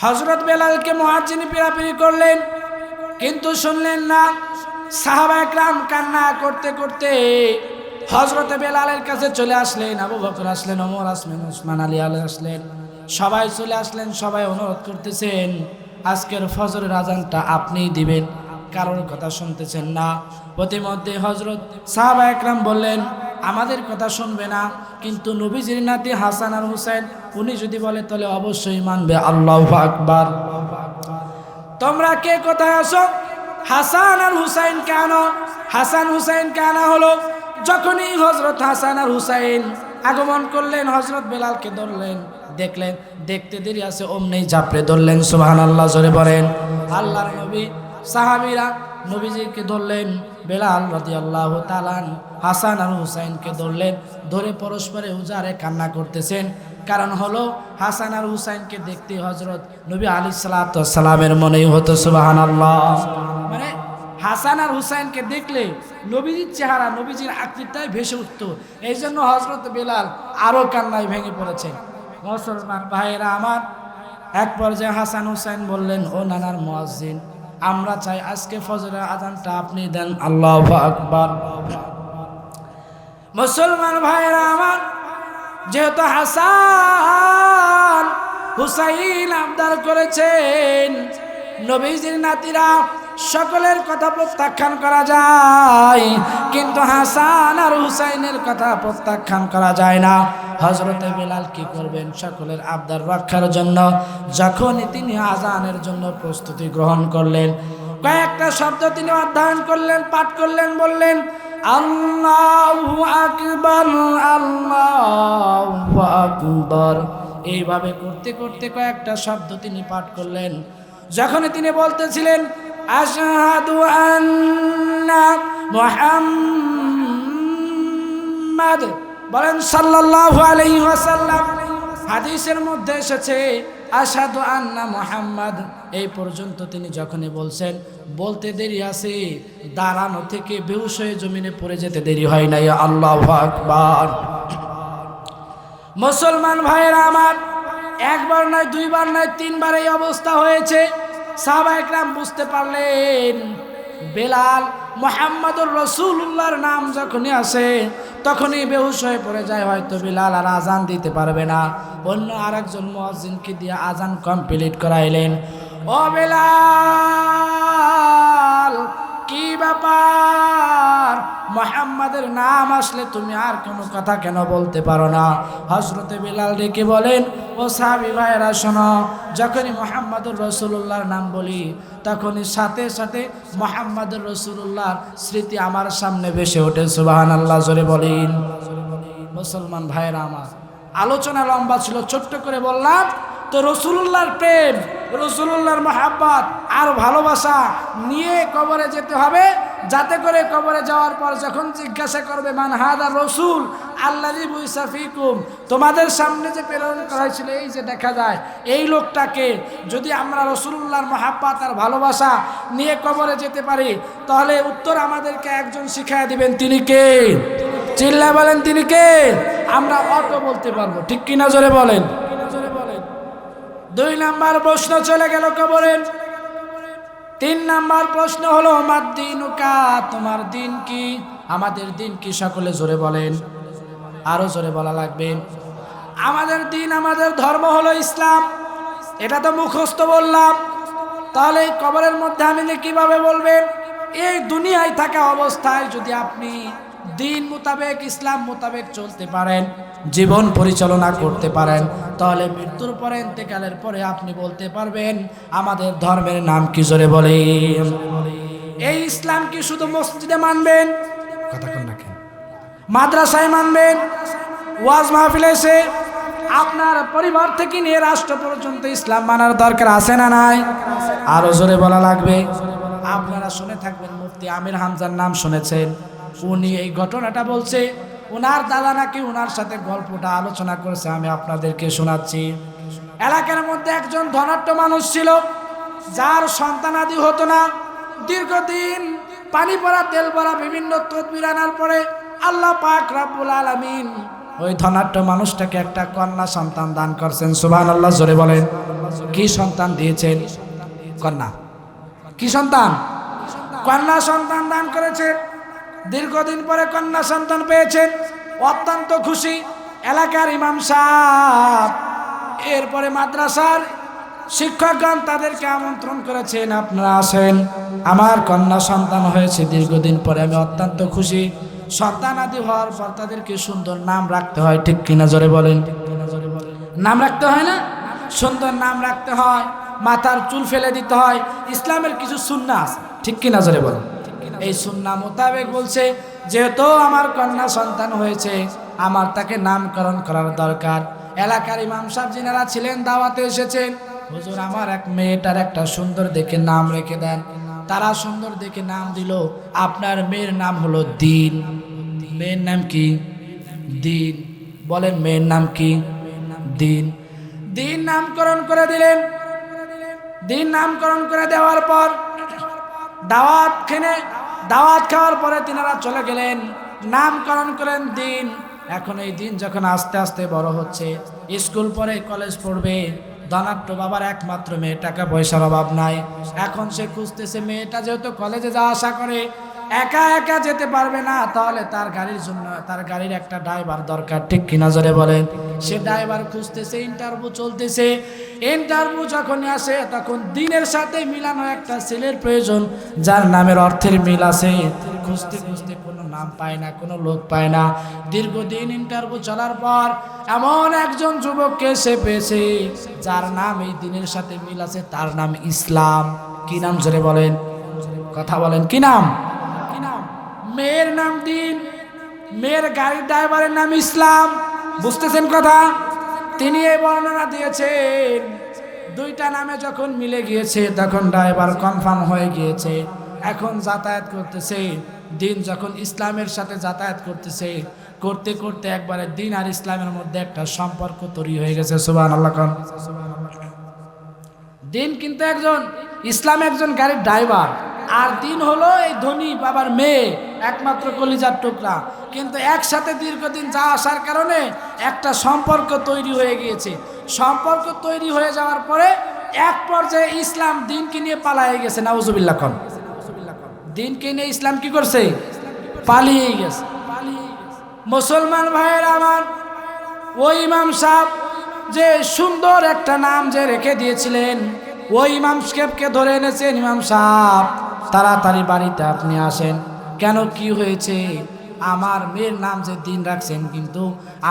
হযরত বেলালকে মুয়াজ্জিন পিরাপিরি করলেন কিন্তু শুনলেন না। সাহাবায়ে কেরাম কান্না করতে করতে হযরতে বেলালের কাছে চলে আসলেন। আবু বকর আসলেন, ওমর আসলেন, ওসমান আলী আসলেন, সবাই চলে আসলেন। সবাই অনুরোধ করতেছেন আজকের ফজরের আজানটা আপনিই দিবেন, কারোর কথা শুনতেছেন না। প্রতিমধ্যে হযরত সাহাবায়ে কেরাম বললেন আমাদের কথা শুনবে না, কিন্তু নবীজির নাতি হাসান আর হুসাইন উনি যদি বলে তাহলে অবশ্যই মানবে। আল্লাহু আকবার। তোমরা কে কোথায় আসো? হাসান আর হুসাইন কেন? হাসান হুসাইন কেন হলো? যখনই হযরত হাসান আর হুসাইন আগমন করলেন, হযরত বেলালকে ধরলেন, দেখলেন দেখতে দেরি আছে, অমনি ঝাপড়ে ধরলেন। সুবহানাল্লাহ জোরে বলেন। আল্লাহর নবী সাহাবীরা নবীজিকে ধরলেন, বেলাল রাদিয়াল্লাহু তাআলা হাসান আর হুসাইনকে ধরলেন, ধরে পরস্পরে উজারে কান্না করতেছেন। কারণ হলো হাসান আর হুসাইনকে দেখতে হযরত নবী আলাইহিস সালাতু ওয়াস সালামের মনেই হতো সুবহানাল্লাহ। মানে হাসান আর হুসাইনকে দেখলে নবীজির চেহারা, নবীজির আকৃতিটাই ভেসে উঠত। এই জন্য হযরত বেলাল আরো কান্নায় ভেঙে পড়েছেন। মুসলমান ভাইয়েরা আমার, এক পর্যায়ে হাসান হুসাইন বললেন, ও নানার মুয়াজ্জিন, আমরা চাই আজকে ফজরের আজানটা আপনি দেন। আল্লাহু আকবার। মুসলমান ভাইয়েরা আমার, যেহেতু হাসান হুসাইন আবদার করেছেন, নবীজির নাতিরা সকলের কথা প্রত্যাখ্যান করা যায়, কিন্তু হাসান আর হুসাইনের কথা প্রত্যাখ্যান করা যায় না। হযরতে বেলাল কি করবেন? সকলের আবদার রক্ষার জন্য যখনই তিনি আজানের জন্য প্রস্তুতি গ্রহণ করলেন, কয়েকটা শব্দ তিনি অধ্যয়ন করলেন, পাঠ করলেন, বললেন আল্লাহু আকবার, আল্লাহু আকবার। এইভাবে করতে করতে কয়েকটা শব্দ তিনি পাঠ করলেন। যখন তিনি বলতেছিলেন আশহাদু আন্না মুহাম্মাদ, বলেন সাল্লাল্লাহু আলাইহি ওয়াসাল্লাম, হাদিসের মধ্যে এসেছে আশহাদু আন্না মুহাম্মাদ, এই পর্যন্ত তিনি যখনই বলছেন, বলতে দেরি আছে, দাঁড়ানো থেকে বেহুশ হয়ে জমিনে পড়ে যেতে দেরি হয় নাই। আল্লাহু আকবার। মুসলমান ভাইয়েরা আমার, একবার নয়, দুইবার নয়, তিনবার এই অবস্থা হয়েছে। সাহাবায়ে কেরাম বুঝতে পারলেন বেলাল মুহাম্মদুর রাসূলুল্লাহর নাম যখনই আসে তখনই বেহুশ হয়ে পড়ে যায়, হয়তো বেলাল আর আজান দিতে পারবে না। অন্য আরেকজন মুয়াজ্জিনকে দিয়ে আজান কমপ্লিট করাইলেন। ও বেলাল, কি ব্যাপার? মুহাম্মাদের নাম আসলে তুমি আর কোনো কথা কেন বলতে পারো না? হযরতে বেলাল ডেকে বলেন, ও সাহাবী ভাইরা শোনো, যখনই মুহাম্মদুর রাসূলুল্লাহর নাম বলি তখনই সাথে সাথে মুহাম্মদুর রাসূলুল্লাহর স্মৃতি আমার সামনে ভেসে ওঠে। সুবহানাল্লাহ, জোরে বলেন। মুসলমান ভাইরা আমার, আলোচনা লম্বা ছিল, ছোট্ট করে বললাম তো। রাসূলুল্লাহর প্রেম, রাসূলুল্লাহর মহব্বত আর ভালোবাসা নিয়ে কবরে যেতে হবে, যাতে করে কবরে যাওয়ার পর যখন জিজ্ঞাসা করবে মান হাদা রাসূল আল্লাযী বুইসা ফীকুম, তোমাদের সামনে যে প্রেরণ করা হয়েছিল, এই যে দেখা যায় এই লোকটাকে, যদি আমরা রাসূলুল্লাহর মহব্বত আর ভালোবাসা নিয়ে কবরে যেতে পারি, তাহলে উত্তর আমাদেরকে একজন শিখায় দিবেন। তিনি কে? চিল্লায় বলেন, তিনি কে? আমরা অত বলতে পারবো, ঠিক কিনা? জোরে বলেন। 2 নাম্বার প্রশ্ন চলে গেল কবরের। 3 নাম্বার প্রশ্ন হলো মাদ্দিনুকা, তোমার দিন কি? আমাদের দিন কি? সকলে জোরে বলেন, আরো জোরে বলা লাগবে। আমাদের দিন, আমাদের ধর্ম হলো ইসলাম। এটা তো মুখস্থ বললাম, তাহলে কবরের মধ্যে আমি কিভাবে বলবেন? এই দুনিয়ায় থাকা অবস্থায় যদি আপনি দিন মোতাবেক, ইসলাম মোতাবেক চলতে পারেন, জীবন পরিচালনা করতে পারেন, তাহলে মৃত্যুর পরে, ইন্তেকালের পরে আপনি বলতে পারবেন আমাদের ধর্মের নাম কি? জোরে বলেন। এই ইসলাম কি শুধু মসজিদে মানবেন? কথা কোন না কেন? মাদ্রাসায় মানবেন? ওয়াজ মাহফিলে এসে? আপনার পরিবার থেকে নিয়ে রাষ্ট্র পর্যন্ত ইসলাম মানার দরকার আছে না নাই? আরো জোরে বলা লাগবে। আপনারা শুনে থাকবেন, মুফতি আমির হামজার নাম শুনেছেন। উনি এই ঘটনাটা বলছে, ওনার দাদা নাকি ওনার সাথে গল্পটা আলোচনা করেছে, আমি আপনাদেরকে শোনাচ্ছি। এলাকার মধ্যে একজন ধনাঢ্য মানুষ ছিল, যার সন্তানাদি হতো না। দীর্ঘদিন পানি পড়া, তেল পড়া বিভিন্ন তদবির আনার পরে আল্লাহ পাক রব্বুল আলামিন ওই ধনাঢ্য মানুষটাকে একটা কন্যা সন্তান দান করছেন। সুবহানাল্লাহ, জোরে বলেন। কি সন্তান দিয়েছেন? কন্যা। কি সন্তান? কন্যা সন্তান দান করেছে। দীর্ঘদিন পরে কন্যা সন্তান পেয়েছেন, অত্যন্ত খুশি। এলাকার ইমাম সাহেব, এরপরে মাদ্রাসার শিক্ষকগণ তাদেরকে আমন্ত্রণ করেছেন, আপনারা আসেন, আমার কন্যা সন্তান হয়েছে দীর্ঘদিন পরে, আমি অত্যন্ত খুশি। সন্তান আদি হওয়ার পর তাদেরকে সুন্দর নাম রাখতে হয়, ঠিক কিনা? জোরে বলেন। নাম রাখতে হয় না? সুন্দর নাম রাখতে হয়, মাথার চুল ফেলে দিতে হয়, ইসলামের কিছু সুন্নাহ আছে, ঠিক কিনা? জোরে বলেন। এই সুন্নাহ মোতাবেক বলছে, যেহেতু আমার কন্যা সন্তান হয়েছে, আমার তাকে নামকরণ করার দরকার। এলাকার ইমাম সাহেব যিনারা ছিলেন দাওয়াতে এসেছেন, হুজুর আমার এক মেয়েটার একটা সুন্দর দেখে নাম রেখে দেন। তারা সুন্দর দেখে নাম দিল, আপনার মেয়ের নাম হলো দিন। মেয়ের নাম কি? দিন। বলেন, মেয়ের নাম কি? দিন। দিন নামকরণ করে দিলেন। দিন নামকরণ করে দেওয়ার পর দাওয়াত খাওয়ার পরে তিনারা চলে গেলেন, নামকরণ করেন দিন। এখন এই দিন যখন আস্তে আস্তে বড় হচ্ছে, স্কুল পড়ে, কলেজ পড়বে, ধনাঢ্য বাবার একমাত্র মেয়ে, টাকা পয়সার অভাব নাই। এখন সে খুঁজতেছে, মেয়েটা যেহেতু কলেজে যাওয়া আসা করে, একা একা যেতে পারবে না, তাহলে তার গাড়ির জন্য, তার গাড়ির একটা ড্রাইভার দরকার, ঠিক কিনা? জোরে বলেন। সে ড্রাইভার খুঁজতেছে, ইন্টারভিউ চলতেছে। ইন্টারভিউ যখনই আসে তখন দিনের সাথে মিলানো একটা ছেলের প্রয়োজন, যার নামের অর্থের মিল আছে। খুঁজতে খুঁজতে কোনো নাম পায় না, কোনো লোক পায় না। দীর্ঘদিন ইন্টারভিউ চলার পর এমন একজন যুবককে সে পেয়েছে, যার নাম এই দিনের সাথে মিল আছে, তার নাম ইসলাম। কি নাম? জোরে বলেন, কথা বলেন, কি নাম? মেয়ের নাম দিন, মেয়ের গাড়ির ড্রাইভারের নাম ইসলাম। বুঝতেছেন কথা? তিনি এই বর্ণনা দিয়েছেন। দুইটা নামে যখন মিলে গিয়েছে তখন ড্রাইভার কনফার্ম হয়ে গিয়েছে, এখন যাতায়াত করতেছে। দিন যখন ইসলামের সাথে যাতায়াত করতেছে, করতে করতে একবারে দিন আর ইসলামের মধ্যে একটা সম্পর্ক তৈরি হয়ে গেছে। সুবহানাল্লাহ। দিন কিন্তু একজন, ইসলাম একজন গাড়ির ড্রাইভার, আর দিন হলো এই ধনী বাবার মেয়ে, একমাত্র কলিজার টুকরা। কিন্তু একসাথে দীর্ঘদিন যা আসার কারণে একটা সম্পর্ক তৈরি হয়ে গিয়েছে। সম্পর্ক তৈরি হয়ে যাওয়ার পরে এক পর্যায়ে ইসলাম দিনকে নিয়ে পালিয়ে গেছে। নাউজুবিল্লাহ। দিনকে নিয়ে ইসলাম কি করছে? পালিয়ে গেছে। মুসলমান ভাইয়ের আমার, ওই ইমাম সাহেব যে সুন্দর একটা নাম যে রেখে দিয়েছিলেন, ওই ইমাম সাহেবকে ধরে এনেছেন। ইমাম সাহেব, তাড়াতাড়ি বাড়িতে আপনি আসেন। কেন, কি হয়েছে? আমার মেয়ের নাম যে দিন রাখছেন, কিন্তু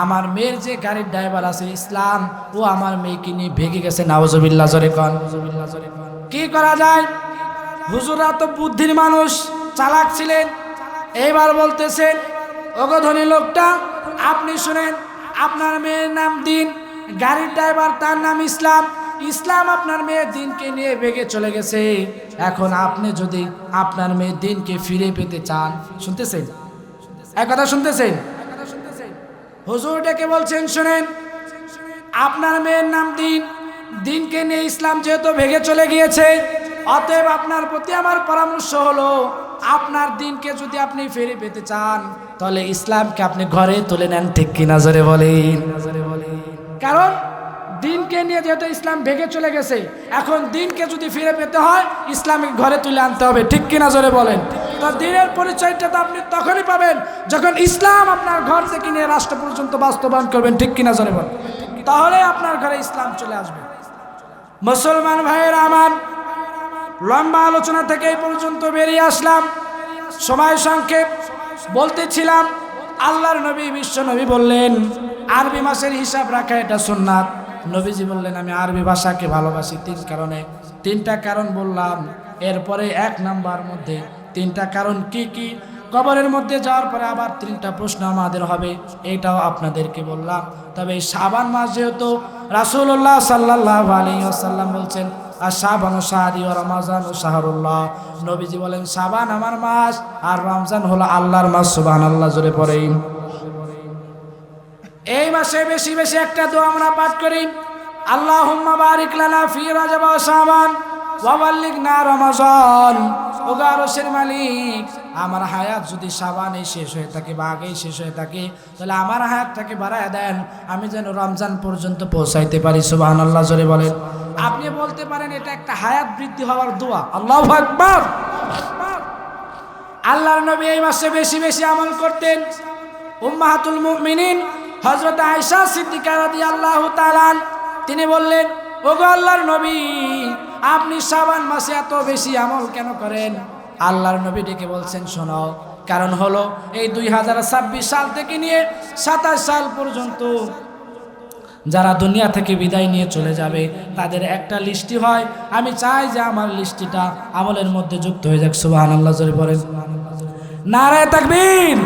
আমার মেয়ের যে গাড়ির ড্রাইভার আছে ইসলাম, ও আমার মেয়েকে নিয়ে ভেগে গেছে। নাউজুবিল্লাহ জোরে কোন। কি করা যায়? হুজুররা তো বুদ্ধির মানুষ, চালাক ছিলেন। এইবার বলতেছেন, ওগো ধনী লোকটা, আপনি শুনেন, আপনার মেয়ের নাম দিন, গাড়ির ড্রাইভার তার নাম ইসলাম। ইসলাম আপনার মেয়ের দিনকে নিয়ে ভেগে চলে গেছে। এখন আপনি যদি আপনার মেয়ের দিনকে ফিরে পেতে চান, শুনতেছেন? এক কথা শুনতেছেন? হুজুর ডেকে বলছেন, শুনেন, আপনার মেয়ের নাম দিন, দিনকে নিয়ে ইসলাম যেহেতু ভেগে চলে গিয়েছে, অতএব আপনার প্রতি আমার পরামর্শ হলো, আপনার দিনকে যদি আপনি ফিরে পেতে চান, তাহলে ইসলামকে আপনি ঘরে তুলে নেন। ঠিক কিনা জোরে বলেন? কারণ দিনকে নিয়ে যেহেতু ইসলাম ভেগে চলে গেছে, এখন দিনকে যদি ফিরে পেতে হয় ইসলামকে ঘরে তুলে আনতে হবে। ঠিক কিনা জোরে বলেন? তো দিনের পরিচয়টা তো আপনি তখনই পাবেন যখন ইসলাম আপনার ঘর থেকে নিয়ে রাষ্ট্র পর্যন্ত বাস্তবায়ন করবেন। ঠিক কিনা জোরে বলেন? তাহলে আপনার ঘরে ইসলাম চলে আসবে। মুসলমান ভাইয়েরা আমার, লম্বা আলোচনা থেকে এই পর্যন্ত বেরিয়ে আসলাম, সময় সংক্ষেপ। বলতেছিলাম, আল্লাহর নবী, বিশ্ব নবী বললেন আরবি মাসের হিসাব রাখা এটা সুন্নাত। নবীজি বললেন আমি আরবি ভাষাকে ভালোবাসি তিন কারণে। তিনটা কারণ বললাম। এরপরে এক নাম্বার মধ্যে তিনটা কারণ কি কি, কবরের মধ্যে যাওয়ার পরে আবার তিনটা প্রশ্ন আমাদের হবে, এইটাও আপনাদেরকে বললাম। তবে শাবান মাস যেহেতু রাসূলুল্লাহ সাল্লাল্লাহু আলাইহি ওয়াসাল্লাম বলছেন আর শাবান শাহরি ও রমজান ও শাহরুল্লাহ, নবীজি বলেন শাবান আমার মাস আর রমজান হলো আল্লাহর মাস। সুবহানাল্লাহ জোরে পড়েন। এই মাসে বেশি বেশি একটা দোয়া আমরা পাঠ করি, আল্লাহুম্মা বারিক লানা ফি রজব ওয়া শাবান ওয়া বাল্লিগনা রমাজান। ওগো আরশের মালিক, আমার হায়াত যদি শাবানে শেষ হয়ে থাকে বা আগেই শেষ হয়ে থাকে, তাহলে আমার হায়াতটাকে বাড়ায় দেন, আমি যেন রমজান পর্যন্ত পৌঁছাইতে পারি। সুবহানাল্লাহ জোরে বলেন। আপনি বলতে পারেন এটা একটা হায়াত বৃদ্ধি হওয়ার দোয়া। আল্লাহু আকবার। আল্লাহর নবী এই মাসে বেশি বেশি আমল করতেন। উম্মাহাতুল মুমিনিন হযরত আয়েশা সিদ্দিকা রাদিয়াল্লাহু তাআলা তিনি বললেন, ওগো আল্লাহর নবী, আপনি শাবান মাসে এত বেশি আমল কেন করেন? আল্লাহর নবী ডেকে বলছেন, শোনো, কারণ হলো এই 2026 সাল থেকে নিয়ে 27 সাল পর্যন্ত যারা দুনিয়া থেকে বিদায় নিয়ে চলে যাবে তাদের একটা লিস্টি হয়। আমি চাই যে আমার লিস্টিটা আমলের মধ্যে যুক্ত হয়ে যাক। সুবহানাল্লাহ জোরে বলেন। নারায়ে তাকবীর।